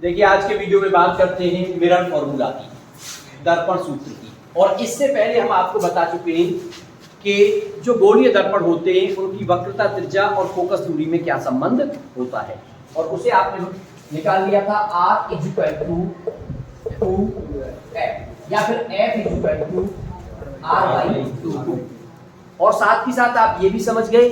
देखिए आज के वीडियो में बात करते हैं मिरर फॉर्मूला की, दर्पण सूत्र की। और इससे पहले हम आपको बता चुके हैं कि जो गोलीय दर्पण होते हैं उनकी वक्रता, त्रिज्या और फोकस दूरी में क्या संबंध होता है, और उसे आपने निकाल लिया था R = 2f या फिर F = R/2। और साथ ही साथ आप ये भी समझ गए,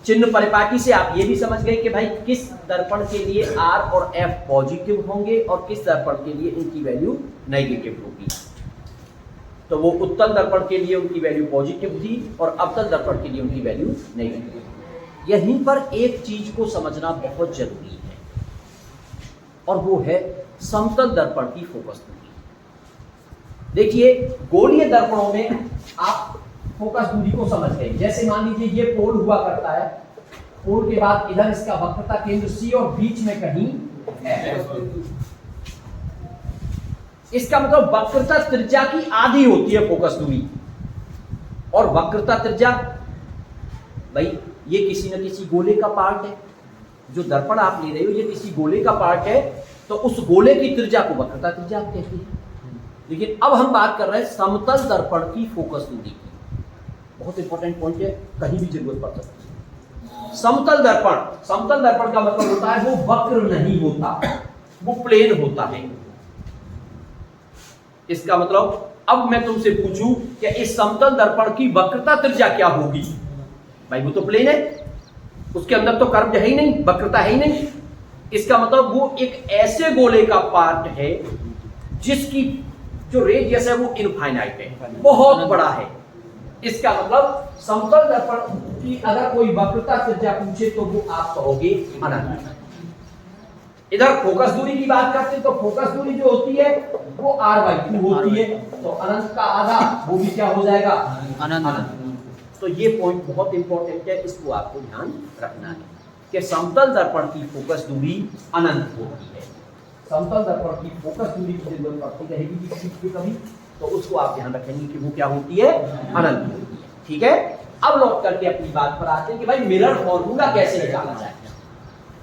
चिन्ह परिपाटी से आप ये भी समझ गए कि भाई किस दर्पण के लिए R और F पॉजिटिव होंगे और किस दर्पण के लिए इनकी वैल्यू नेगेटिव होगी। तो वो उत्तल दर्पण के लिए उनकी वैल्यू पॉजिटिव थी और अवतल दर्पण के लिए उनकी वैल्यू नेगेटिव थी। यहीं पर एक चीज को समझना बहुत जरूरी है और वो है समतल दर्पण की फोकस दूरी। देखिए गोलीय दर्पणों में आप फोकस दूरी को समझ गए। जैसे मान लीजिए ये पोल हुआ करता है, पोल के बाद इधर इसका वक्रता केंद्र C और बीच में कहीं F। इसका मतलब वक्रता त्रिज्या की आधी होती है फोकस दूरी। और वक्रता त्रिज्या भाई ये किसी न किसी गोले का पार्ट है। जो दर्पण आप ले रहे हो ये किसी गोले का पार्ट है, तो उस गोले की त्रिज्या को वक्रता त्रिज्या कहते हैं। लेकिन अब हम बात कर रहे हैं समतल दर्पण की फोकस दूरी की। बहुत इंपॉर्टेंट पॉइंट है, कहीं भी जरूरत पड़ सकती है। समतल दर्पण का मतलब होता है वो वक्र नहीं होता, वो प्लेन होता है। इसका मतलब अब मैं तुमसे पूछूं कि इस समतल दर्पण की वक्रता त्रिज्या क्या होगी? भाई वो तो प्लेन है, उसके अंदर तो कर्व है ही नहीं, वक्रता है ही नहीं। इसका मतलब वो एक ऐसे गोले का पार्ट है जिसकी जो रेडियस है वो इनफाइनाइट है, बहुत बड़ा है। इसका मतलब समतल दर्पण की अगर कोई वक्रता त्रिज्या पूछे तो वो आप कहोगे अनंत। इधर फोकस दूरी की बात करते हैं तो फोकस दूरी जो होती है वो R/2 होती है, तो अनंत का आधा वो भी क्या हो जाएगा? अनंत। तो ये पॉइंट बहुत इंपॉर्टेंट है, इसको आपको ध्यान रखना है कि समतल दर्पण की फोकस दूरी अनंत होती है। समतल दर्पण की फोकस दूरी की जरूरत पड़ती रहेगी कभी, तो उसको आप ध्यान रखेंगे कि वो क्या होती है? अनंत होती है। ठीक है, अब लौट करके अपनी बात पर आते हैं कि भाई मिरर फॉर्मूला कैसे निकाला जाए।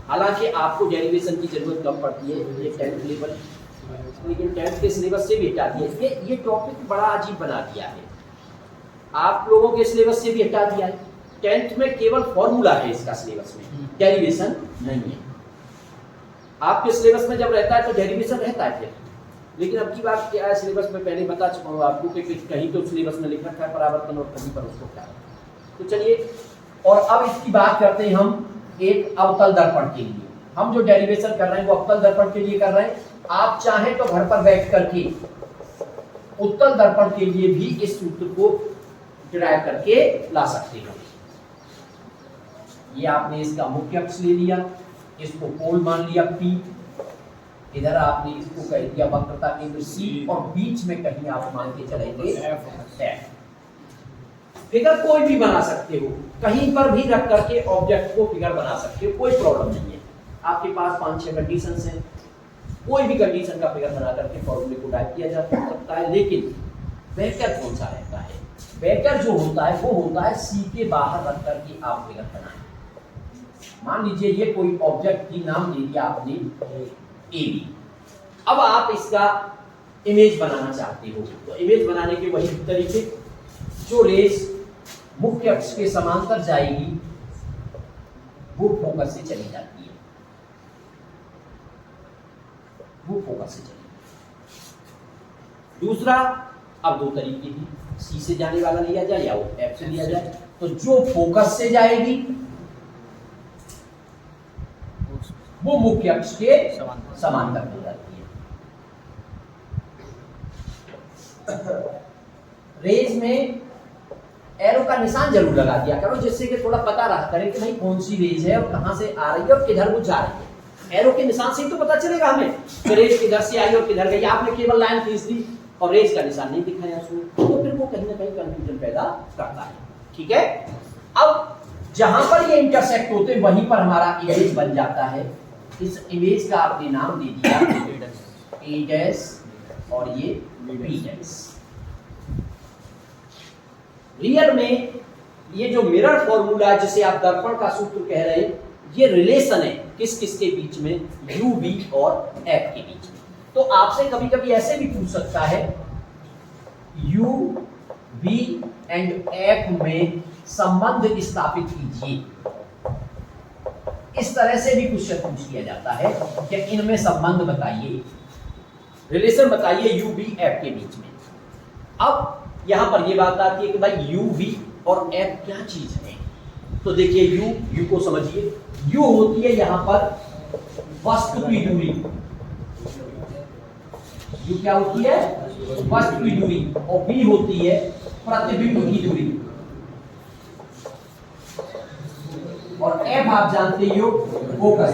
हालांकि आपको डेरिवेशन की जरूरत कम पड़ती है, ये 10th लेवल, लेकिन 10th के सिलेबस से भी हटा दिया। ये टॉपिक बड़ा अजीब बना दिया है, आप लोगों के सिलेबस से भी हटा दिया है। 10th में केवल फॉर्मूला है इसका सिलेबस में, डेरिवेशन नहीं है। आपके सिलेबस में जब रहता है तो डेरिवेशन रहता है फिर, लेकिन अब की बात क्या है, सिलेबस में पहले बता चुका हूँ आपको कि कहीं तो सिलेबस में लिख रखा है परावर्तन और कहीं पर उसको क्या। तो चलिए, और अब इसकी बात करते हैं हम एक अवतल दर्पण के लिए। हम जो डेरिवेशन कर रहे हैं वो अवतल दर्पण के लिए कर रहे हैं। आप चाहें तो घर पर बैठ करके उत्तल दर्पण के लिए भी इस सूत्र को डिराइव करके ला सकते हो। ये आपने इसका मुख्य अक्ष ले लिया, इसको पोल मान लिया P, इधर आपने इसको कह दिया वक्रता केंद्र C और बीच में कहीं आप मान के चलेंगे F। फिगर कोई भी बना सकते हो, कहीं पर भी रख करके ऑब्जेक्ट को फिगर बना सकते हो, कोई प्रॉब्लम नहीं है। आपके पास 5-6 कंडीशंस हैं, कोई भी कंडीशन का फिगर बना करके फॉर्मूले को टाइप किया जा सकता है। लेकिन वेक्टर कौन सा रहता है? वेक्टर जो होता है वो होता है C के बाहर रख करके आप फिगर बनाएं। मान लीजिए ये कोई ऑब्जेक्ट की नाम दे दिया आपने AB। अब आप इसका इमेज बनाना चाहते हो, तो इमेज बनाने के वही तरीके, जो रेस मुख्य अक्ष के समांतर जाएगी वो फोकस से चली जाती है, वो फोकस से चलेगी। दूसरा, अब दो तरीके की, C से जाने वाला लिया जाए या F से लिया जाए। तो जो फोकस से जाएगी वो मुख्य अक्ष के समांतर हो जाती है। रेज में एरो का निशान जरूर लगा दिया करो, जिससे कि थोड़ा पता रहा करे कि भाई कौन सी रेज है और कहां से आ रही है और किधर वो जा रही है। एरो के निशान से ही तो पता चलेगा हमें कि रेज किधर से आई और किधर गई। आपने केवल लाइन खींच दी और रेज का निशान नहीं दिखाया उसमें, तो फिर वो कहीं ना कहीं कंफ्यूजन पैदा करता है। ठीक है, अब जहां पर ये इंटरसेक्ट होते हैं वहीं पर हमारा इमेज बन जाता है। इस इमेज का आपने नाम दे दिया A' और ये B'। रियल में ये जो मिरर फॉर्मूला है जिसे आप दर्पण का सूत्र कह रहे हैं, ये रिलेशन है किस किस के बीच में, यू बी और एफ के बीच में। तो आपसे कभी कभी ऐसे भी पूछ सकता है यू बी एंड एफ में संबंध स्थापित कीजिए, इस तरह से भी क्वेश्चन पूछ लिया जाता है कि इनमें संबंध बताइए, रिलेशन बताइए यू बी एफ के बीच में। अब यहां पर यह बात आती है कि भाई यू बी और एफ क्या चीज है। तो देखिए यू को समझिए, यू होती है यहां पर वस्तु की दूरी, यू क्या होती है, वस्तु की दूरी, और बी होती है प्रतिबिंब की दूरी, और एफ आप जानते हो फोकस।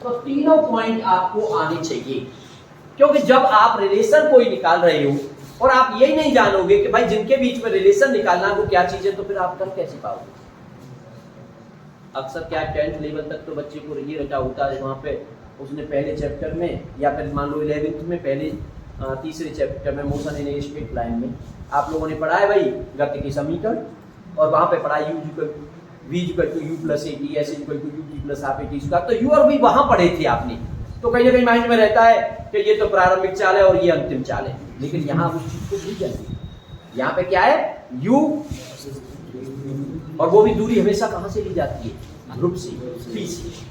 तो तीनों पॉइंट आपको आने चाहिए, क्योंकि जब आप रिलेशन कोई निकाल रहे हो और आप यही नहीं जानोगे कि भाई जिनके बीच में रिलेशन निकालना वो क्या चीज है, तो फिर आप कर कैसे पाओगे। अक्सर क्या 10th लेवल तक तो बच्चे को ये रटा होता है, वहां पे उसने पहले चैप्टर में या फिर मान लो 11th में पहले तीसरे चैप्टर में motion in a straight line में आप लोगों ने पढ़ा है भाई गति की समीकरण, और वहां पे पढ़ा v = u + at, s = ut + half at²। तो u और v वहां पढ़े थे आपने, तो कहीं ना कहीं माइंड में रहता है कि ये तो प्रारंभिक चाल है और ये अंतिम चाल है, लेकिन यहाँ उस चीज को भूल जाती है। यहाँ पे क्या है, u, और वो भी दूरी हमेशा कहां से ली जाती है, ध्रुव से, p से।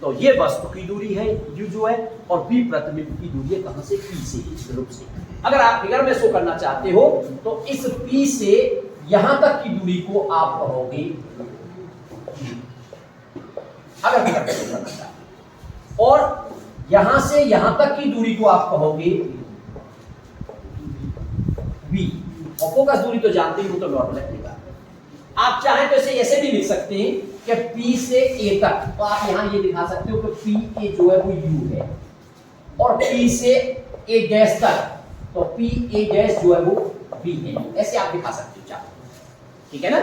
तो ये वस्तु की दूरी है u जो है, और v प्रतिबिंब की दूरी है कहां से, p से, ध्रुव से। अगर आप फिगर में शो करना चाहते हो तो इस p से यहां तक की दूरी को आप कहोगे, अगर फिगर में शो करना चाहते हो, और यहां से यहां तक की दूरी को आप कहोगे v, और फोकस दूरी तो जानते हो, तो नॉर्मल है। आप चाहें तो इसे ऐसे भी लिख सकते हैं कि P से A तक, तो आप यहां ये दिखा सकते हो कि PA जो है वो U है, और P से A डैश तक तो PA डैश जो है वो B है, ऐसे आप दिखा सकते हो चाहे, ठीक है ना।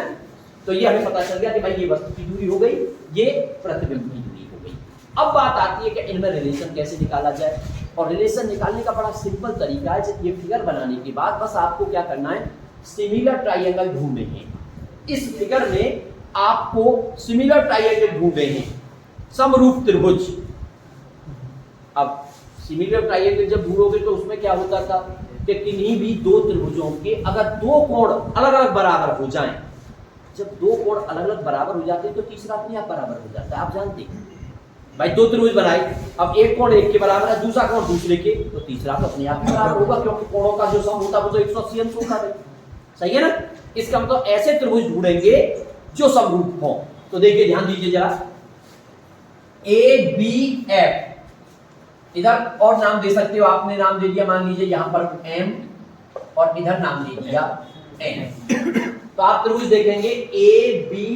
तो ये हमें पता चल गया कि भाई ये वस्तु की दूरी हो गई, ये प्रतिबिंब की दूरी हो गई। अब बात आती है कि इनमें रिलेशन कैसे निकाला जाए, और रिलेशन निकालने का बड़ा सिंपल तरीका है। ये फिगर बनाने के बाद बस आपको क्या करना है, सिमिलर ट्राइंगल ढूंढने हैं। इस फिगर में आपको सिमिलर ट्राइंगल ढूंढने हैं, समरूप त्रिभुज। अब सिमिलर ट्राइंगल जब ढूंढोगे तो उसमें क्या होता था कि किन्हीं भी दो त्रिभुजों के अगर दो कोण अलग अलग बराबर हो जाएं, जब दो कोण अलग अलग बराबर हो जाते हैं तो तीसरा अपने आप बराबर हो जाता है। आप जानते हैं भाई, दो त्रिभुज बनाए, अब एक कोण एक के बराबर है, दूसरा कोण दूसरे के, तो तीसरा तो अपने आप बराबर होगा, क्योंकि कोणों का जो सम होता है वो तो 180 अंश होता है। सही है ना। इसका मतलब ऐसे त्रिभुज ढूंढेंगे जो समरूप हो। तो देखिए ध्यान दीजिए जरा, ए बी एफ, इधर और नाम दे सकते हो, आपने नाम दे दिया मान लीजिए यहां पर एम, और इधर नाम दे दिया एन। तो आप त्रिभुज देखेंगे ए बी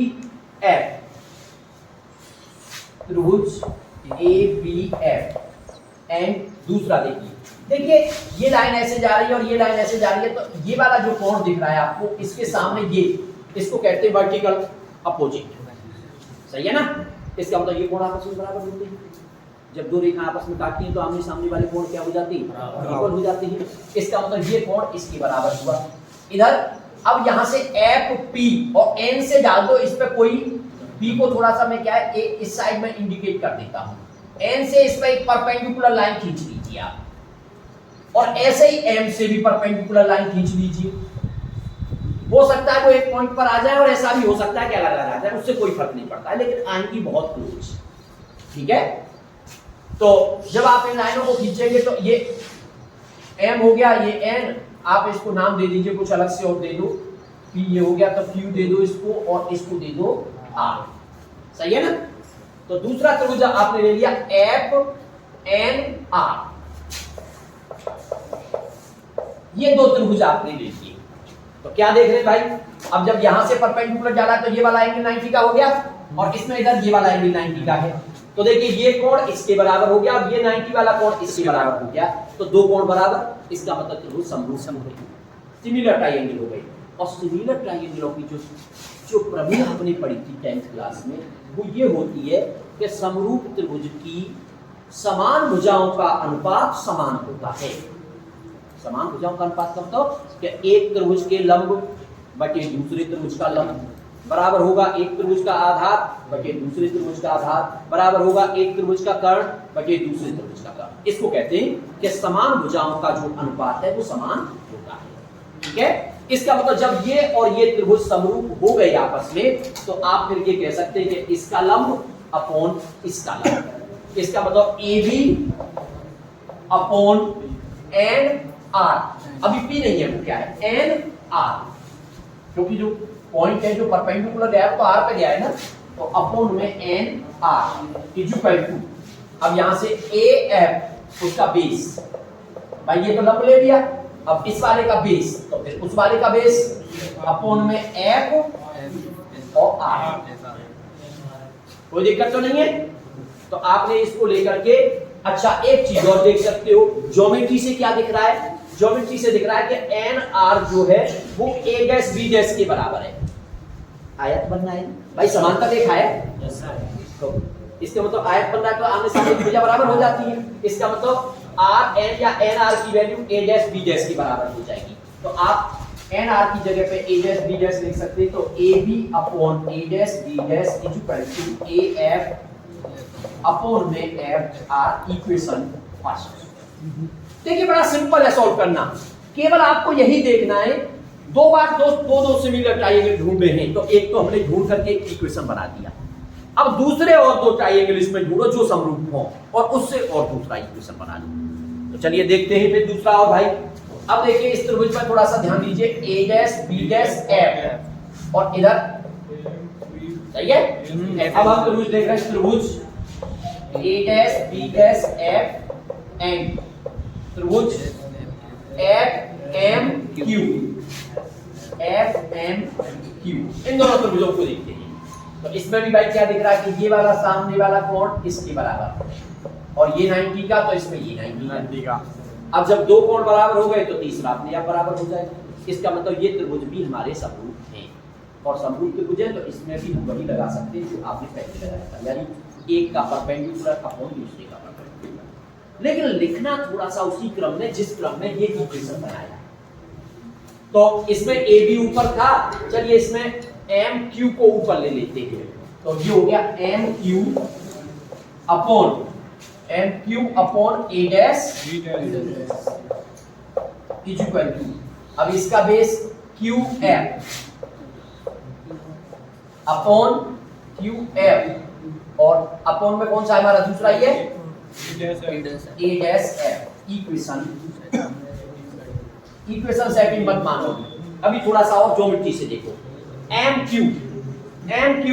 एफ, त्रिभुज ए बी एफ, एंड दूसरा देखिए ये लाइन ऐसे जा रही है और ये लाइन ऐसे जा रही है, तो ये वाला जो कोण दिख रहा है आपको, इसके सामने ये, इसको कहते हैं वर्टिकल अपोजिट। सही है ना। इसका मतलब ये कोण आपस में बराबर होते हैं। जब दो रेखा आपस में काटती हैं तो आमने सामने वाले कोण क्या हो जाती है, इक्वल हो जाती है। इसका मतलब ये कोण इसके बराबर हुआ। इधर अब यहां से एफ पी और एन से डाल दो, इस पे कोई पी को थोड़ा सा मैं क्या है इस साइड में इंडिकेट कर देता हूं, एन से इस पे एक परपेंडिकुलर लाइन खींच लीजिए आप, और ऐसे ही एम से भी परपेंडिकुलर लाइन खींच लीजिए। हो सकता है वो एक पॉइंट पर आ जाए और ऐसा भी हो सकता है कि अलग अलग आ जाए, उससे कोई फर्क नहीं पड़ता है, लेकिन आएंगी बहुत क्लोज। ठीक है। तो जब आप इन लाइनों को खींचेंगे तो ये एम हो गया, ये एन, आप इसको नाम दे दीजिए कुछ अलग से और दे दो, पी ये हो गया तो क्यू दे दो इसको, और इसको दे दो आर। सही है ना। तो दूसरा त्रिभुज आपने ले लिया एफ एन आर, ये दो त्रिभुज आपने ले लिए। तो क्या देख रहे हैं भाई, अब जब यहां से परपेंडिकुलर जा रहा है तो ये वाला एंगल 90 का हो गया, और इसमें इधर ये वाला एंगल 90 का है। तो देखिए ये कोण इसके बराबर हो गया, अब ये 90 वाला कोण इसके बराबर हो गया, तो दो कोण बराबर, इसका मतलब त्रिभुज समरूप हो गई, सिमिलर ट्रायंगल हो गई। और सिमिलर ट्रायंगलों की जो प्रमेय हमने पढ़ी थी 10th क्लास में, वो ये होती है कि समरूप त्रिभुज की समान भुजाओं का अनुपात समान होता है। समान भुजाओं का अनुपात कब, तो कि एक त्रिभुज के लंब बटे दूसरे त्रिभुज का लंब, बराबर होगा एक त्रिभुज का आधार बटे दूसरे त्रिभुज का आधार, बराबर होगा एक त्रिभुज का कर्ण बटे दूसरे त्रिभुज का कर्ण। इसको कहते हैं कि समान भुजाओं का जो अनुपात है वो समान होता है। ठीक है, इसका मतलब जब ये और ये त्रिभुज समरूप हो गए आपस में, तो आप फिर ये कह सकते हैं कि इसका लंब अपॉन इसका लंब। इसका मतलब A B upon N R. अभी पी नहीं है, वो क्या है, एन आर, क्योंकि जो पॉइंट है जो परपेंडिकुलर गया है तो आर पे गया है ना, तो अपॉन में एन आर इक्वल टू, अब यहां से ए एफ उसका बेस, भाई ये तो लंब ले लिया, अब इस वाले का बेस तो फिर उस वाले का बेस अपॉन में एफ और आर। कोई दिक्कत तो नहीं है? तो आपने इसको लेकर के, अच्छा एक चीज और देख सकते हो, ज्योमेट्री से क्या दिख रहा है, ज्योमेट्री से दिख रहा है कि एन आर जो है वो ए डैश बी डैश के बराबर है। आयत बनना है भाई, समानता देखा है, तो इसका मतलब आयत बन रहा है तो आमने सामने की भुजा बराबर हो जाती है। इसका मतलब आर एन या एन आर की वैल्यू ए डैश बी डैश के बराबर हो जाएगी। तो आप एन आर की जगह पे ए डैश बी डैश लिख सकते हैं, तो A B upon A dash B dash equal to A F upon में एफ आर इक्वेशन फर्स्ट। देखिए बड़ा सिंपल है सॉल्व करना, केवल आपको यही देखना है। दो बार दो सिमिलर ट्रायंगल ढूंढे हैं, तो एक तो हमने ढूंढ करके इक्वेशन बना दिया, अब दूसरे और दो ट्रायंगल इसमें ढूंढो जो समरूप हो और उससे और दूसरा इक्वेशन बना लो। तो चलिए देखते हैं फिर दूसरा। और भाई अब देखिए इस त्रिभुज पर थोड़ा सा ध्यान दीजिए, ए डैश बी डैश एफ और इधर, सही है। अब हम त्रिभुज देख रहे हैं, त्रिभुज A dash B dash F and त्रिभुज F M Q, F M Q, इन दोनों त्रिभुजों को देखते हैं। तो इसमें भी भाई क्या दिख रहा है कि ये वाला सामने वाला कोण इसके बराबर और ये 90 का, तो इसमें ये 90 का। अब जब दो कोण बराबर हो गए तो तीसरा अपने आप बराबर हो जाएगा। इसका मतलब ये त्रिभुज भी हमारे समरूप हैं, और समरूप त्रिभुज है तो इसमें भी हम वही लगा सकते हैं जो आपने पहले लगाया था, यानी एक का परपेंडिकुलर अपॉन दूसरे का परपेंडिकुलर, लेकिन लिखना थोड़ा सा उसी क्रम में जिस क्रम में ये इक्वेशन बनाया। तो इसमें ए बी ऊपर था, चलिए इसमें एम क्यू को ऊपर ले लेते हैं, तो ये हो गया M Q upon A dash equal to, अब इसका base Q F upon Q F, और अपॉन में कौन सा है हमारा दूसरा, ये A dash F. Equation setting मत मानो, अभी थोड़ा सा और ज्योमेट्री से देखो। एम क्यू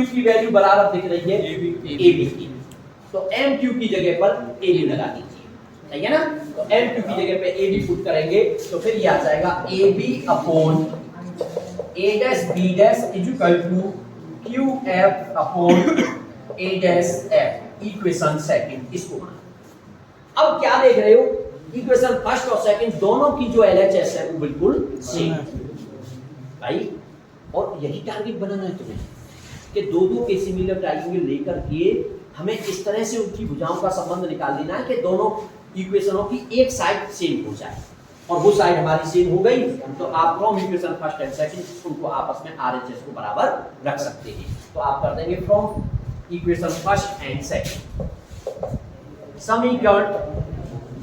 की वैल्यू बराबर दिख रही है ए बी की, तो एम क्यू की जगह पर ए बी लगा दीजिए, सही है ना। तो एम क्यू की जगह पे ए बी पुट करेंगे तो फिर ये आ जाएगा A B upon A dash B dash equal to Q F upon A dash F, equation second. इसको अब क्या देख रहे हो, इक्वेशन फर्स्ट और सेकंड दोनों की जो एलएचएस है वो बिल्कुल सेम भाई, और यही टारगेट बनाना है तुम्हें कि दो दो के सिमिलर ट्रायंगल लेकर के हमें इस तरह से उनकी भुजाओं का संबंध निकाल लेना है कि दोनों इक्वेशनों की एक साइड सेम हो जाए, और वो साइड हमारी सेम हो गई तो आप from equation first and second उनको आपस में आरएचएस को बराबर रख सकते हैं। तो आप कर देंगे from equation first and second, समीकरण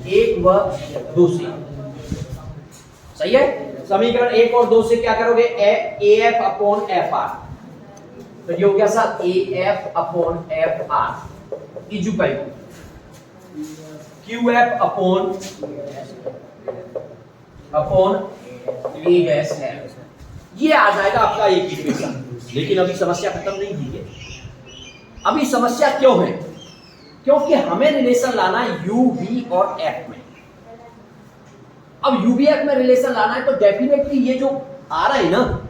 1 व 2 से, सही है। समीकरण 1 और 2 से क्या करोगे, A F upon F R, तो ये हो गया sir A F upon F R equal to Q F upon A dash F, ये आ जाएगा आपका एक इक्वेशन। लेकिन अभी समस्या खत्म नहीं हुई है, अभी समस्या क्यों है, क्योंकि हमें रिलेशन लाना है यू वी और एफ में। अब यू वी एफ में रिलेशन लाना है तो डेफिनेटली ये जो आ रहा है ना,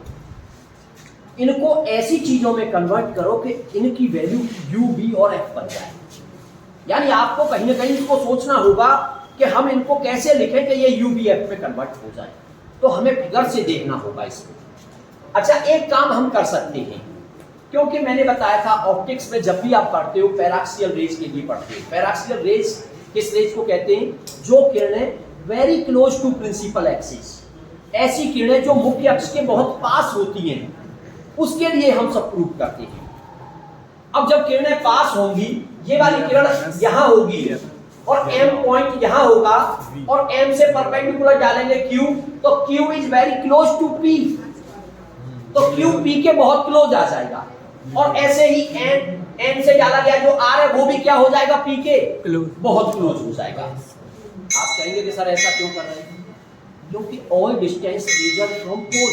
इनको ऐसी चीजों में कन्वर्ट करो कि इनकी वैल्यू यू वी और एफ बन जाए। यानी आपको कहीं ना कहीं इसको सोचना होगा कि हम इनको कैसे लिखें कि ये यू वी एफ में कन्वर्ट हो जाए, तो हमें फिगर से देखना होगा इसको। अच्छा एक काम हम कर सकते हैं, क्योंकि मैंने बताया था ऑप्टिक्स में जब भी आप पढ़ते हो पैराक्सियल रेज के लिए पढ़ते हो। पैराक्सियल रेज किस रेज को कहते हैं, जो किरणें very close to principal axis, ऐसी किरणें जो मुख्य अक्ष के बहुत पास होती हैं, उसके लिए हम सब प्रूव करते हैं। अब जब किरणें पास होंगी, ये वाली किरण यहां होगी और m पॉइंट यहां होगा और m से परपेंडिकुलर डालेंगे q, तो q is very close to p, तो q p के बहुत क्लोज आ जाएगा। और ऐसे ही n से डाला गया जो r है वो भी क्या हो जाएगा, p के बहुत क्लोज हो जाएगा। आप कहेंगे कि सर ऐसा क्यों कर रहे हैं? क्योंकि all distance measured from pole,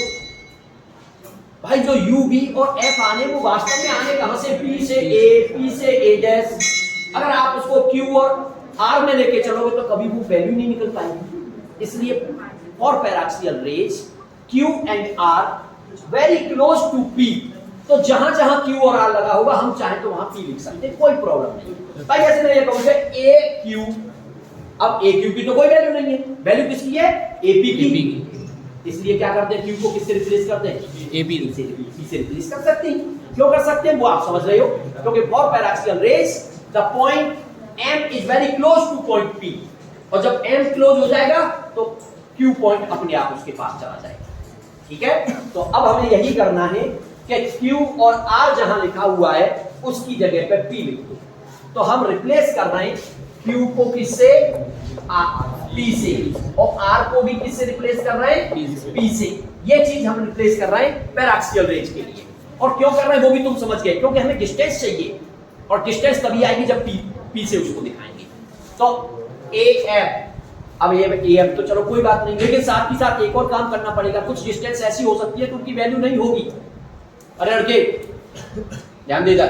भाई जो u v और f आने वो वास्तव में आने कहां से, p से a, p से a डैश। अगर आप उसको q और r में लेके चलोगे तो कभी वो वैल्यू नहीं निकल पाएगी। इसलिए for paraxial rays q and r very close to p, तो जहां जहां q और r लगा होगा हम चाहे तो वहां p लिख सकते हैं, कोई प्रॉब्लम नहीं। भाई जैसे मैं ये कहूंगा aq, अब aq की तो कोई वैल्यू नहीं है, वैल्यू किसकी है, ap की। इसलिए क्या करते हैं, q को किससे रिप्लेस करते हैं, ap से रिप्लेस कर सकते हैं। क्यों कर सकते हैं वो आप समझ रहे हो, क्योंकि for paraxial rays the point m is very close to point p, और जब m क्लोज हो जाएगा तो q पॉइंट अपने आप उसके पास चला जाएगा। ठीक है, तो अब हमें यही करना है कि q और r जहां लिखा हुआ है उसकी जगह पे p लिख दो। तो हम रिप्लेस कर रहे हैं q को किससे, p से, और r को भी किससे रिप्लेस कर रहे हैं, p से। ये चीज हम रिप्लेस कर रहे हैं पैराक्सियल रेंज के लिए। और क्यों कर रहे हैं वो भी तुम समझ गए, क्योंकि हमें डिस्टेंस चाहिए और डिस्टेंस तभी आएगी जब p से उसको दिखाएंगे। तो af, अब ये af तो चलो कोई बात नहीं, लेकिन साथ ही साथ एक और काम करना पड़ेगा। कुछ डिस्टेंस ऐसी हो सकती है कि उनकी वैल्यू नहीं होगी। अरे लड़के ध्यान दे इधर,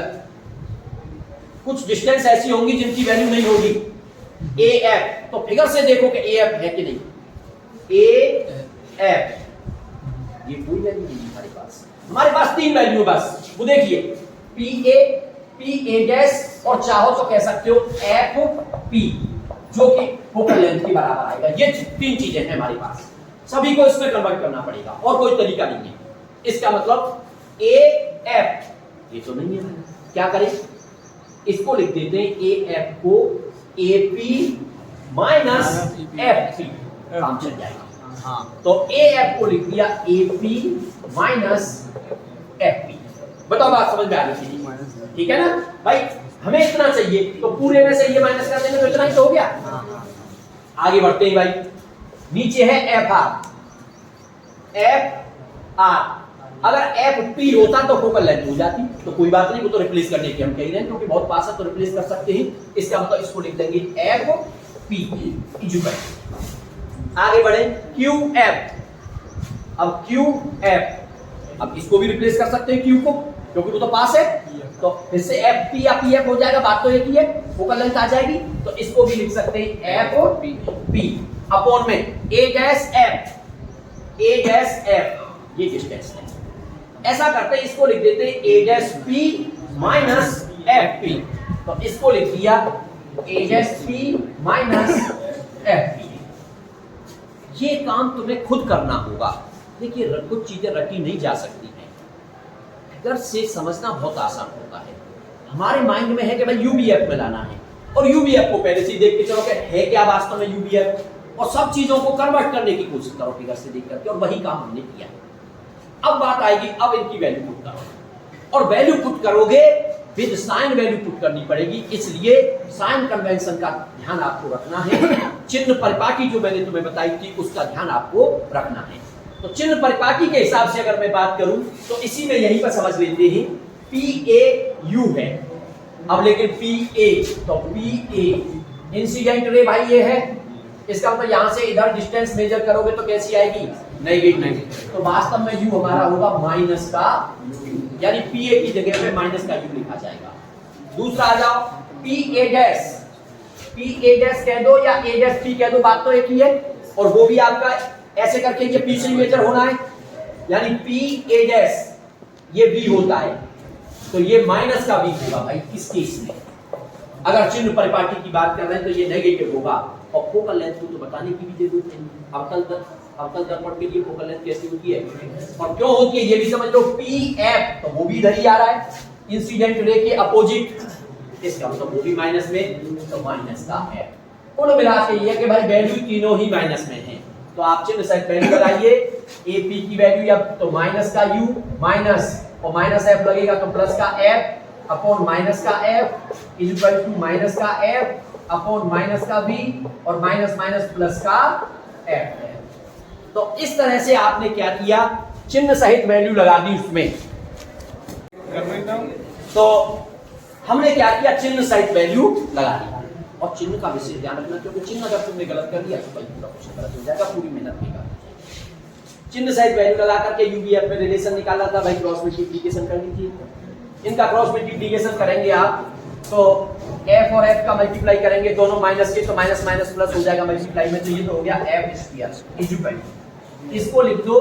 कुछ डिस्टेंस ऐसी होंगी जिनकी वैल्यू नहीं होगी। af, तो फिगर से देखो कि af है कि नहीं, af ये कोई वैल्यू नहीं हमारे पास। हमारे पास तीन वैल्यू है बस, वो देखिए pa डैश, और चाहो तो कह सकते हो fp, जो कि फोकल लेंथ के बराबर आएगा। ये तीन चीजें हैं हमारे पास, सभी को इसमें कन्वर्ट करना पड़ेगा और कोई तरीका नहीं है। इसका मतलब af ये तो नहीं है, क्या करें, इसको लिख देते हैं af को ap माइनस fp, काम चल जाएगा। हाँ, तो af को लिख दिया ap माइनस fp। बताओ बात समझ में आ रही थी, ठीक है ना भाई। हमें इतना चाहिए तो पूरे में से ये माइनस कर देंगे तो इतना ही तो हो गया। आगे बढ़ते हैं भाई, नीचे है एफ आर। अगर एफ पी होता तो फोकल लेंथ हो जाती, तो कोई बात नहीं, वो तो रिप्लेस करने की हम कह रहे हैं क्योंकि बहुत पास है तो रिप्लेस कर सकते हैं। इसका मतलब इसको लिख देंगे एफ पी इक्वल। आगे बढ़े क्यू एफ। अब क्यू एफ, अब इसको भी रिप्लेस कर सकते हैं क्यू को, क्योंकि वो तो पास है, तो फिर से एफ पी या पी एफ हो जाएगा, बात तो एक ही है, फोकल लेंथ आ जाएगी। तो इसको भी लिख सकते हैं एफ पी अपॉन में A dash F, A dash F ये डिस्टेंस है। ऐसा करते हैं, इसको लिख देते हैं A dash P minus F P, तो इसको लिख दिया A dash P minus F P. ये काम तुम्हें खुद करना होगा। देखिए कुछ चीजें रटी नहीं जा सकती हैं, फिगर से समझना बहुत आसान होता है। हमारे माइंड में है कि भाई यूबीएफ में लाना है, और यूबीएफ को पहले से देख के चलो कि है क्या वास्तव में यूबीएफ, और सब चीजों को कन्वर्ट करने की कोशिश करो फिगर से देख करके, और वही काम हमने किया। अब बात आएगी, अब इनकी वैल्यू पुट करो, और वैल्यू पुट करोगे विद साइन वैल्यू पुट करनी पड़ेगी, इसलिए साइन कन्वेंशन का ध्यान आपको रखना है। चिन्ह परिपाटी जो मैंने तुम्हें बताई थी उसका ध्यान आपको रखना है। तो चिन्ह परिपाटी के हिसाब से अगर मैं बात करूं तो इसी में यहीं पर समझ लेते हैं PAU है। अब लेकिन PA, तो PA इंसिडेंट रे भाई ये है, इसका मतलब यहां से इधर डिस्टेंस मेजर करोगे तो कैसी आएगी, नेगेटिव। तो वास्तव में U हमारा होगा माइनस का U, यानी PA की जगह पे माइनस का U लिखा जाएगा। दूसरा आ जाओ PA डैश, PA डैश कह दो या A डैश P कह दो, बात तो एक ही है। और वो भी आपका ऐसे करके ये P से मेजर होना है, यानी PA डैश ये V होता है, तो ये माइनस का V होगा भाई इस केस में। अगर चिन्ह परिपाटी की बात कर रहे हैं तो ये नेगेटिव होगा। और फोकल लेंथ को तो बताने की भी जरूरत नहीं, अवतल दर्पण के लिए फोकल लेंथ कैसी होती है और क्यों होती है ये भी समझ लो। PF तो वो भी इधर ही आ रहा है, इंसिडेंट रे के अपोजिट, इसका मतलब वो भी माइनस में, तो माइनस का है। कुल मिला के ये कि भाई वैल्यू तीनों ही माइनस में है, तो आप चिन्ह सेट वैल्यू लगाइए। AP की वैल्यू या तो माइनस का U माइनस और माइनस एफ लगेगा तो प्लस का एफ अपॉन माइनस का F is equal to minus का एफ अपॉन माइनस का वी और माइनस माइनस प्लस का एफ है। तो इस तरह से आपने क्या किया, चिन्ह सहित वैल्यू लगा दी उसमें। तो हमने क्या किया, चिन्ह सहित वैल्यू लगा दी। और चिन्ह का विशेष ध्यान रखना, क्योंकि चिन्ह अगर तुमने गलत कर दिया तो भाई पूरा क्वेश्चन गलत हो जाएगा, पूरी मेहनत बेकार। चिन्ह सहित वैल्यू लगा करके यूबीएफ में रिलेशन निकाला था भाई, क्रॉस मल्टीप्लिकेशन करनी थी। इनका क्रॉस मल्टीप्लिकेशन करेंगे आप तो एफ और एफ का मल्टीप्लाई करेंगे, दोनों माइनस के तो माइनस माइनस प्लस हो जाएगा मल्टीप्लाई में, तो ये तो हो गया एफ स्क्वायर इज इक्वल, इसको लिख दो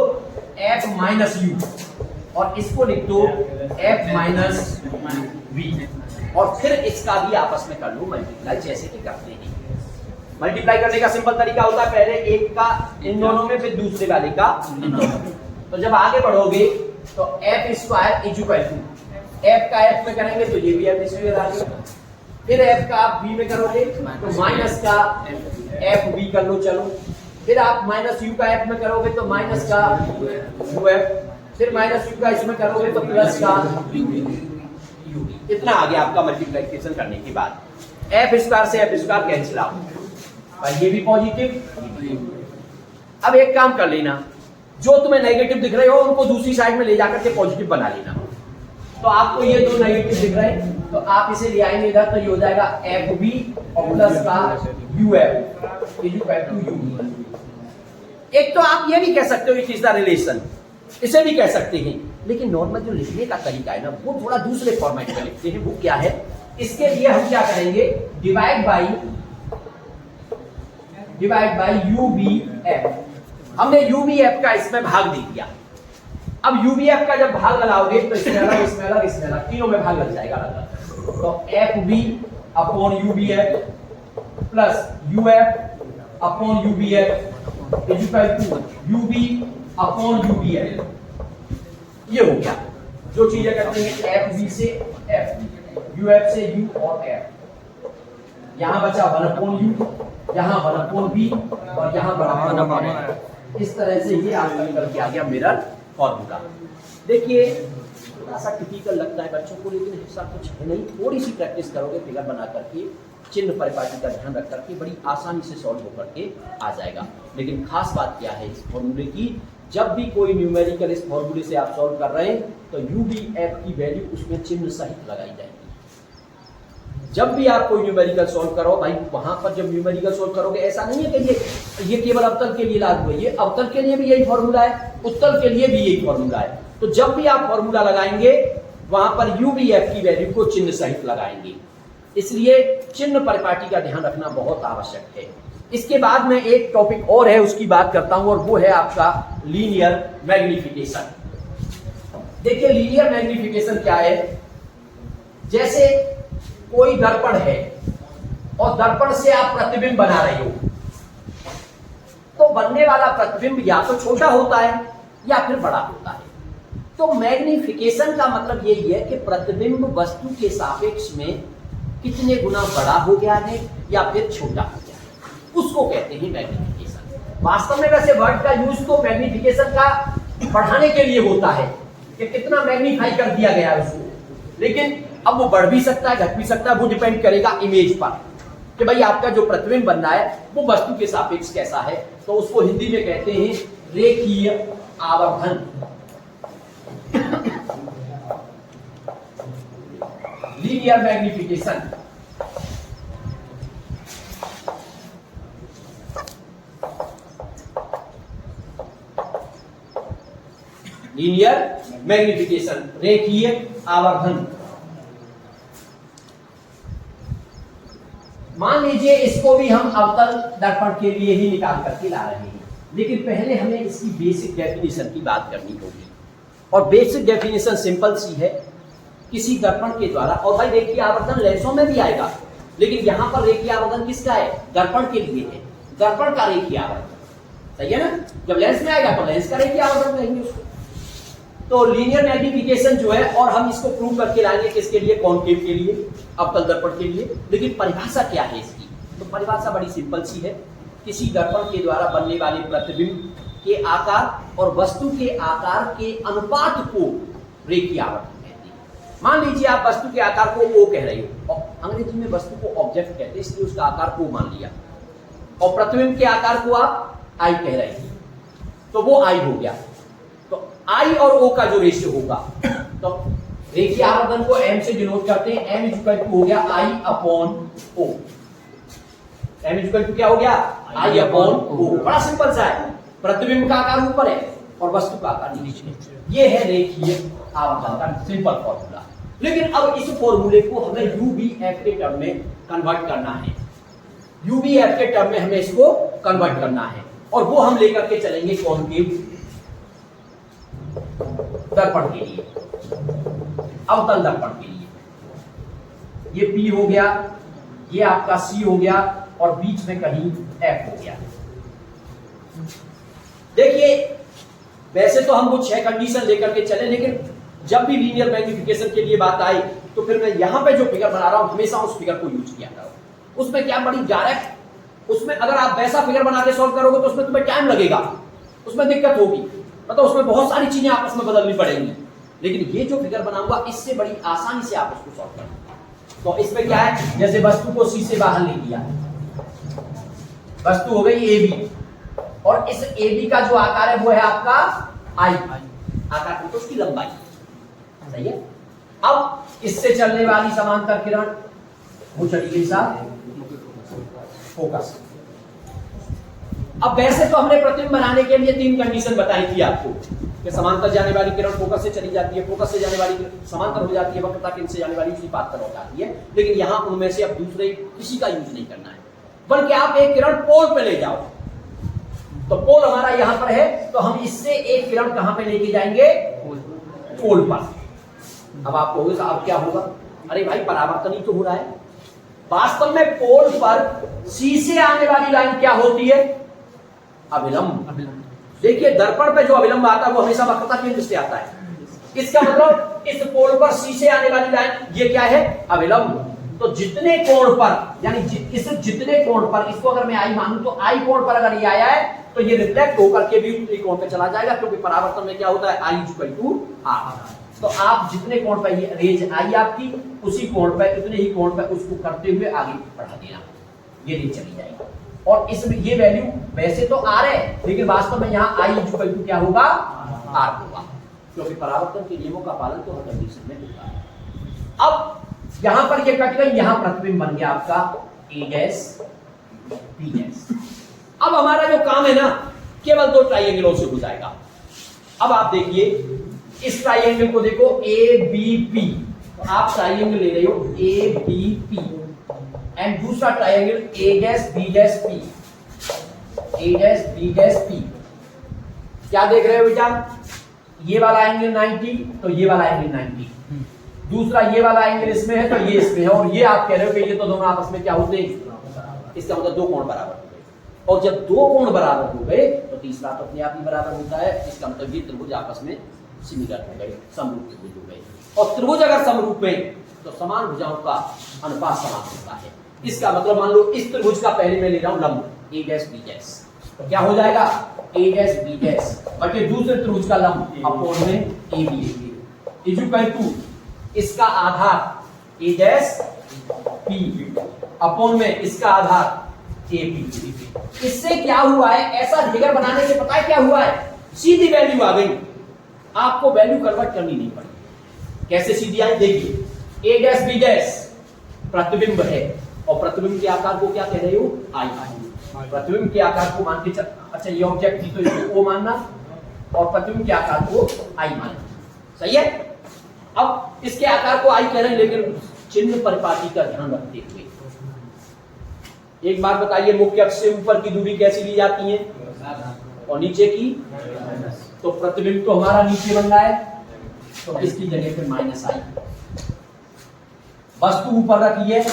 एफ माइनस यू और इसको लिख दो एफ माइनस वी, और फिर इसका भी आपस में कर लो मल्टीप्लाई, जैसे कि करते हैं। मल्टीप्लाई करने का सिंपल तरीका होता है, पहले एक का इन दोनों में, फिर दूसरे वाले का इन दोनों में। तो जब आगे बढ़ोगे तो F square is equal to F का एफ में करेंगे तो ये भी एफ स्क्वायर आ गया, फिर एफ का आप वी में करोगे तो माइनस का एफ वी कर लो, चलो। फिर आप माइनस यू का एफ में करोगे तो माइनस का यू एफ, फिर माइनस यू का इसमें करोगे तो प्लस का यू। इतना आ गया आपका मल्टीप्लिकेशन करने के बाद। एफ स्क्वायर से एफ स्क्वायर कैंसिल आउट, भाई ये भी पॉजिटिव। अब एक काम कर लेना, जो तुम्हें नेगेटिव दिख रहे हो उनको दूसरी साइड में ले जाकर के पॉजिटिव बना लेना। तो आपको ये दो नेगेटिव दिख रहे हैं तो आप इसे ले आएंगे इधर, तो ये हो जाएगा एफ बी और प्लस का U F is equal to U. एक तो आप ये भी कह सकते हो इट इज द रिलेशन, इसे भी कह सकते हैं, लेकिन नॉर्मल जो लिखने का तरीका है ना वो थोड़ा दूसरे फॉर्मेट में लिखते हैं। वो क्या है, इसके लिए हम क्या करेंगे, divide by U B F. हमने यू बी एफ का इसमें भाग दे दिया। अब यू बी एफ का जब भाग लगाओगे तो इसमें अलग इसमें अलग इसमें अलग, तीनों में भाग लग जाएगा अलग। तो F B upon U B F plus U F upon U B F is equal to U B upon U B F. ये हो गया जो चीजें करते हैं, एफ बी से एफ, यू एफ से यू और एफ। यहां बचा 1 अपॉन यू, यहां 1 अपॉन बी और यहां 1 अपॉन एफ। इस तरह से ये आपका निकल के आ गया मिरर फॉर्मूला। देखिए थोड़ा सा टिपिकल लगता है बच्चों को, लेकिन ऐसा कुछ है नहीं। थोड़ी सी प्रैक्टिस करोगे फिगर बना करके, चिन्ह परिपाटी का ध्यान रख करके बड़ी आसानी से सॉल्व होकर के आ जाएगा। लेकिन खास बात क्या है इस फॉर्मूले की, जब भी कोई न्यूमेरिकल इस फॉर्मूले से आप सॉल्व कर रहे हैं तो यू बी एफ की वैल्यू उसमें चिन्ह सहित लगाई जाएगी। जब भी आप कोई न्यूमेरिकल सॉल्व करो भाई, वहां पर जब न्यूमेरिकल सॉल्व करोगे ऐसा नहीं है कि ये केवल अवतल के लिए लागू है, ये अवतल के लिए भी यही फॉर्मूला है, उत्तल के लिए भी यही फॉर्मूला है। तो जब भी आप फॉर्मूला लगाएंगे वहां पर यू बी एफ की वैल्यू को चिन्ह सहित लगाएंगे। इसलिए चिन्ह परिपाटी का ध्यान रखना बहुत आवश्यक है। इसके बाद में एक टॉपिक और है, उसकी बात करता हूं, और वो है आपका लीनियर मैग्निफिकेशन। देखिए लीनियर मैग्निफिकेशन क्या है, जैसे कोई दर्पण है और दर्पण से आप प्रतिबिंब बना रहे हो, तो बनने वाला प्रतिबिंब या तो छोटा होता है या फिर बड़ा होता है। तो मैग्निफिकेशन का मतलब यही है कि प्रतिबिंब वस्तु के सापेक्ष में कितने गुना बड़ा हो गया है या फिर छोटा हो गया है, उसको कहते हैं मैग्निफिकेशन। वास्तव में वैसे वर्ड का यूज तो मैग्निफिकेशन का बढ़ाने के लिए होता है कि कितना मैग्नीफाई कर दिया गया है उसको, लेकिन अब वो बढ़ भी सकता है घट भी सकता है, वो डिपेंड करेगा इमेज पर कि भाई आपका जो प्रतिबिंब बन रहा है वो वस्तु के सापेक्ष कैसा है। तो उसको हिंदी में कहते हैं रेखीय आवर्धन, लीनियर मैग्निफिकेशन। लीनियर मैग्निफिकेशन, रेखीय आवर्धन। मान लीजिए इसको भी हम अवतल दर्पण के लिए ही निकाल करके ला रहे हैं, लेकिन पहले हमें इसकी बेसिक डेफिनेशन की बात करनी होगी। और बेसिक डेफिनेशन सिंपल सी है, किसी दर्पण के द्वारा, और भाई रेखीय आवर्धन लेंसों में भी आएगा, लेकिन यहां पर रेखीय आवर्धन किसका है, दर्पण के लिए है, दर्पण का रेखीय आवर्धन, सही है ना। जब लेंस में आएगा तो लेंस का रेखीय आवर्धन कहेंगे उसको। तो लीनियर मैग्निफिकेशन जो है, और हम इसको प्रूव करके लाएंगे किसके लिए, कॉनकेव के लिए, अवतल दर्पण के लिए। लेकिन परिभाषा क्या है इसकी, तो परिभाषा बड़ी सिंपल सी है, किसी दर्पण के द्वारा बनने वाले प्रतिबिंब के आकार और वस्तु के आकार के अनुपात को रेखीय आवर्तन कहते हैं। मान लीजिए आप वस्तु के आकार को ओ कह रहे हो, और अंग्रेजी में वस्तु को ऑब्जेक्ट कहते हैं, इसलिए उसका आकार ओ मान लिया, और प्रतिबिंब के आकार को आप आई कह रहे थे, तो वो आई हो गया। तो आई और ओ का जो रेशियो होगा, तो रेखीय आवर्तन को m से डिनोट करते हैं, m इक्वल टू हो गया I upon O. m equal to क्या हो गया? I upon O. बड़ा सिंपल सा है, प्रतिबिंब का आकार ऊपर है और वस्तु का आकार नीचे। ये है रेखीय आवर्तन का सिंपल फॉर्मूला। लेकिन अब इस फॉर्मूले को हमें यूबीएफ के टर्म में कन्वर्ट करना है, यूबीएफ के टर्म में हमें इसको कन्वर्ट करना है, और वो हम लेकर के चलेंगे कॉनकेव दर्पण के लिए, अवतल दर्पण के लिए। ये P हो गया, ये आपका C हो गया, और बीच में कहीं F हो गया। देखिए वैसे तो हम वो 6 कंडीशन लेकर के चले, लेकिन जब भी लीनियर मैग्निफिकेशन के लिए बात आई तो फिर मैं यहां पे जो फिगर बना रहा हूं हमेशा उस फिगर को यूज किया करो। उसमें क्या बड़ी डायरेक्ट, उसमें अगर आप वैसा फिगर बना के सॉल्व करोगे तो उसमें तुम्हें टाइम लगेगा, उसमें दिक्कत होगी, मतलब उसमें बहुत सारी चीजें आपस में बदलनी पड़ेंगी। लेकिन ये जो फिगर बनाऊंगा इससे बड़ी आसानी से आप उसको सॉल्व करेंगे। तो इसमें क्या है, जैसे वस्तु को सी से बाहर ले लिया, वस्तु हो गई ए बी, और इस ए बी का जो आकार है वो है आपका आई, आकार तो उसकी लंबाई, सही है। अब इससे चलने वाली समांतर किरण वो चली गई साथ फोकस। अब वैसे तो हमने प्रतिबिंब बनाने के लिए 3 कंडीशन बताई थी आपको, कि समांतर जाने वाली किरण फोकस से चली जाती है, फोकस से जाने वाली किरण समांतर हो जाती है, वक्रता केंद्र से जाने वाली उसी पाथ पर हो जाती है। लेकिन यहां उनमें से अब दूसरे किसी का यूज नहीं करना है, बल्कि आप एक किरण पोल पे ले जाओ। तो पोल हमारा यहां पर है, तो हम इससे एक किरण कहां पे लेके जाएंगे? पोल पर। अब आप कहोगे साहब क्या होगा? अरे भाई परावर्तन ही तो हो रहा है। वास्तव में पोल पर सी से आने वाली लाइन क्या होती है? अविलंब। देखिए दर्पण पे जो अविलंब आता है वो हमेशा वक्रता केंद्र से आता है। इसका मतलब इस पोल पर सी से आने वाली लाइन ये क्या है? अविलंब। तो जितने कोण पर, यानी इस जितने कोण पर, इसको अगर मैं आई मानूं तो आई कोण पर अगर ये आया है तो ये रिफ्लेक्ट होकर के भी उसी कोण पे चला जाएगा, क्योंकि परावर्तन में क्या होता है? I equal to are. तो आप जितने कोण पर ये रेज आई आपकी, उसी कोण पर, उतने ही कोण पर उसको करते हुए आगे बढ़ा देना, ये रेज चली जाएगी। और इसमें ये वैल्यू वैसे तो आर है, लेकिन वास्तव में यहाँ आई इक्वल टू क्या होगा? आर होगा, क्योंकि परावर्तन के नियमों का पालन तो हर कंडीशन में होता है। अब यहां पर ये कट गई, यहां प्रतिबिंब बन गया आपका ए डैश बी डैश। अब हमारा जो काम है ना, केवल 2 ट्राइंगलों से हो जाएगा। अब आप देखिए इस ट्राइंगल को देखो, ए बी पी, तो आप ट्राइंगल ले रहे हो ए बी पी, एंड दूसरा triangle A dash B dash P, A dash B dash P. क्या देख रहे हो बेटा? ये वाला एंगल 90, तो ये वाला एंगल 90, दूसरा ये वाला एंगल इसमें है तो ये इसमें है, और ये आप कह रहे हो कि ये तो दोनों आपस में क्या होते हैं? इसका मतलब 2 कोण बराबर हो गए, और जब 2 कोण बराबर हो गए तो तीसरा तो अपने आप ही बराबर होता है। इसका मतलब ये त्रिभुज आपस में सिमिलर हो गए, समरूप त्रिभुज हो गए। और त्रिभुज अगर समरूप में तो समान भुजाओं का अनुपात समान होता है। इसका मतलब मान लो इस त्रिभुज का पहले मैं ले रहा हूं लंब ए डैश बी डैश, तो क्या हो जाएगा? ए डैश बी डैश बटे दूसरे त्रिभुज का लंब अपॉन में ए बी इक्वल टू इसका आधार ए डैश पी अपॉन में इसका आधार ए पी। इससे क्या हुआ है? ऐसा फिगर बनाने से पता है क्या हुआ है? सीधी वैल्यू आ गई, आपको वैल्यू कन्वर्ट करनी नहीं पड़ी। कैसे सीधी आई? देखिए ए डैश बी डैश प्रतिबिंब है, और प्रतिबिंब के आकार को क्या कह रहे हो? आई। प्रतिबिंब के आकार को मान के चल, अच्छा ये ऑब्जेक्ट थी तो इसको ओ मानना, और प्रतिबिंब के आकार को आई मानना, सही है। अब इसके आकार को आई कह रहे हैं, लेकिन चिन्ह परिपाटी का ध्यान रखते हुए एक बात बताइए, मुख्य अक्ष से ऊपर की दूरी कैसी ली जाती है और नीचे की? तो प्रतिबिंब तो हमारा नीचे बन रहा है, तो इसकी जगह पे माइनस आई। वस्तु ऊपर रखी है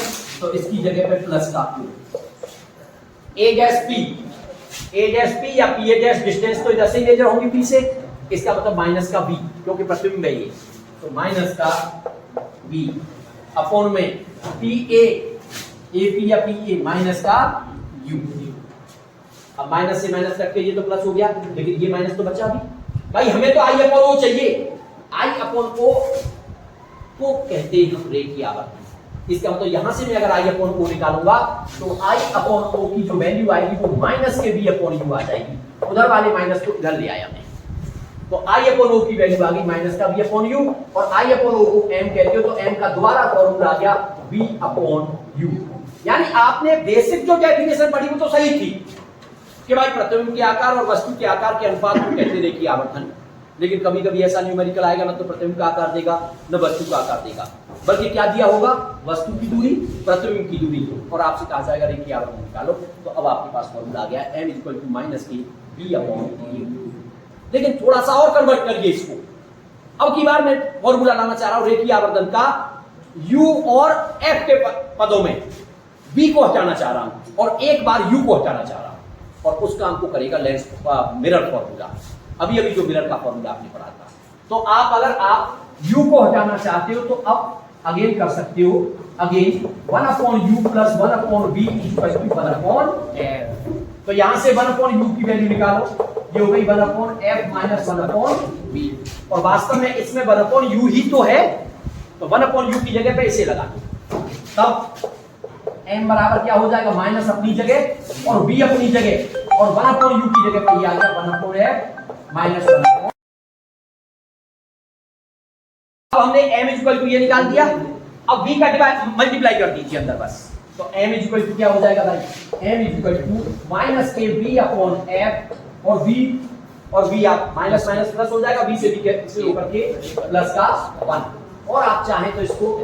तो इसकी जगह पे प्लस का ए डैश पी या पी ए डैश डिस्टेंस तो इधर से ही मेजर होंगी पी से, इसका मतलब माइनस का बी, क्योंकि प्रतिबिंब है ये, तो माइनस का बी अपॉन में पी ए पी या पी ए माइनस का यू। अब माइनस से माइनस रख के ये तो प्लस हो गया, लेकिन ये माइनस तो बचा भी। भाई हमें तो आई अपॉन ओ चाहिए, आई अपॉन ओ को कहते हैं हम रे की आवर्तन। इसका मतलब यहां से मैं अगर आई अपॉन ओ निकालूंगा तो आई अपॉन ओ की जो वैल्यू आएगी वो माइनस के बी अपॉन यू आ जाएगी। उधर वाले माइनस को इधर ले आया मैं, तो आई अपॉन ओ की वैल्यू आ गई माइनस का बी अपॉन यू, और आई अपॉन ओ को एम कहते हो तो एम का दोबारा फॉर्मूला आ गया बी अपॉन यू। यानी आपने बेसिक जो डेफिनेशन पढ़ी वो तो सही थी कि भाई प्रतिबिंब के आकार और वस्तु के आकार के अनुपात को कहते रेखीय आवर्धन, लेकिन कभी कभी ऐसा न्यूमेरिकल आएगा ना तो प्रतिबिंब का आकार देगा न वस्तु का आकार देगा, बल्कि क्या दिया होगा, वस्तु की दूरी प्रतिबिंब की दूरी, और आपसे कहा जाएगा रेखीय आवर्धन निकालो। तो अब आपके पास फॉर्मूला आ गया m इक्वल टू माइनस के बी अपॉन यू। लेकिन थोड़ा सा और कन्वर्ट करिए इसको। अब की बार मैं फॉर्मूला लाना चाह रहा हूं रेखीय आवर्धन का u और f के पदों में, b को हटाना चाह रहा हूं और एक बार u को हटाना चाह रहा हूं, और उस काम को करेगा लेंस मिरर फॉर्मूला। अभी अभी जो मिरर का फॉर्मूला आपने पढ़ा था, तो आप अगर आप u को हटाना चाहते हो तो अब अगेन कर सकते हो, again 1 upon u plus 1 upon v equal to 1 upon f। तो यहां से 1 अपॉन u की वैल्यू निकालो, ये हो गई 1 upon f minus 1 upon v, और वास्तव में इसमें 1 अपॉन u ही तो है, तो 1 अपॉन u की जगह पे इसे लगा दो, तब m बराबर क्या हो जाएगा, माइनस अपनी जगह और v अपनी जगह, और 1 अपॉन u की जगह पे ये आ गया 1 अपॉन f माइनस 1 अपॉन। अब हमने m इक्वल टू ये निकाल दिया, अब v का मल्टीप्लाई कर दीजिए अंदर बस, तो m इक्वल टू क्या हो जाएगा भाई, m इक्वल टू माइनस के v अपॉन f, और v आप माइनस माइनस प्लस हो जाएगा, v से v के ऊपर के प्लस का 1, और आप चाहें तो इसको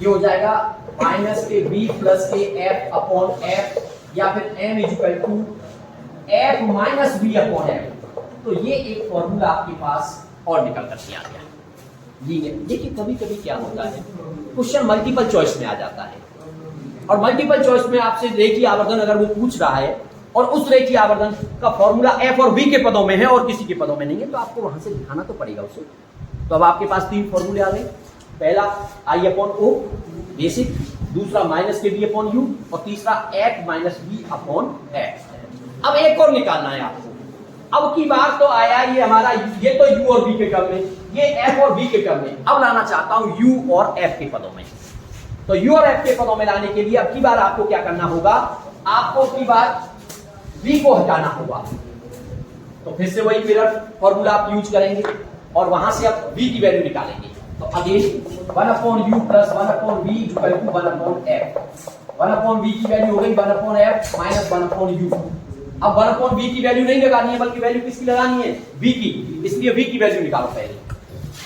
ये हो जाएगा माइनस के v प्लस के f अपॉन f, या फिर m equal to f minus v upon f। तो ये एक फॉर्मूला आपके पास और निकल करके आ गया। देखिए कभी कभी क्या होता है, क्वेश्चन मल्टीपल चॉइस में आ जाता है, और मल्टीपल चॉइस में आपसे रेखीय आवर्धन अगर वो पूछ रहा है और उस रेखीय आवर्धन का फॉर्मूला f और v के पदों में है और किसी के पदों में नहीं है, तो आपको वहां से दिखाना तो पड़ेगा उसे। तो अब आपके पास 3 फॉर्मूले आ गए, पहला i अपॉन o बेसिक, दूसरा माइनस के v अपॉन u, और तीसरा f minus v upon f। अब एक और निकालना है आपको। अब की बात तो आया ये हमारा, ये तो u और v के टर्म में, ये f और v के टर्म में। अब लाना चाहता हूं u और f के पदों में। तो u और f के पदों में लाने के लिए अब की बार आपको क्या करना होगा, आपको की बार v को हटाना होगा। तो फिर से वही मिरर फॉर्मूला आप यूज करेंगे और वहां से आप v की वैल्यू निकालेंगे। तो again 1 upon u plus 1 upon v equal to 1 upon f। 1 upon v की वैल्यू हो गई 1 upon f minus 1 upon u। अब 1 अपॉन v की वैल्यू नहीं लगानी है, बल्कि वैल्यू किसकी लगानी है, v की, इसलिए v की वैल्यू निकालो पहले।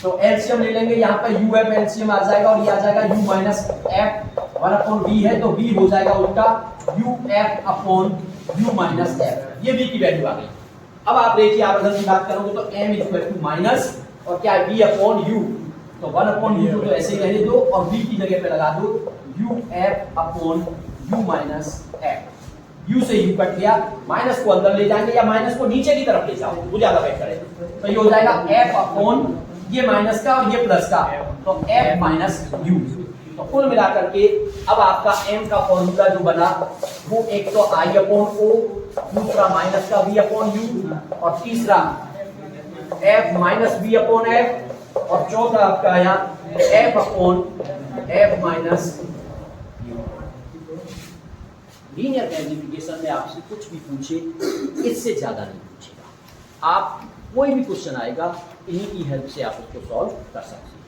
तो एलसीएम ले लेंगे, यहाँ पे u f एलसीएम आ जाएगा और ये आ जाएगा u minus f। 1 upon v है तो v हो जाएगा उल्टा u f upon u minus f, ये v की वैल्यू आ गई। अब आप रेखीय आवर्धन की बात करोगे तो m इक्वल टू माइनस और क्या है v अपॉन u, तो 1 अपॉन u तो ऐसे ही रहने दो और v की जगह पे लगा दो u f upon u minus f। u से u कट गया, माइनस को अंदर ले जाएंगे या माइनस को नीचे की तरफ ले जाओ, वो ज्यादा बेहतर है। तो ये हो जाएगा f अपॉन ये माइनस का और ये प्लस का, तो f माइनस u। तो कुल मिलाकर के अब आपका m का फॉर्मूला जो बना वो एक तो i अपॉन o, दूसरा माइनस का v अपॉन u, और तीसरा f minus v upon f, और चौथा आपका यहाँ f upon f minus u। Linear calibration में आपसे कुछ भी पूछे, इससे ज्यादा नहीं पूछेगा। आप कोई भी क्वेश्चन आएगा, इन्हीं की हेल्प से आप उसको सॉल्व कर सकते हैं।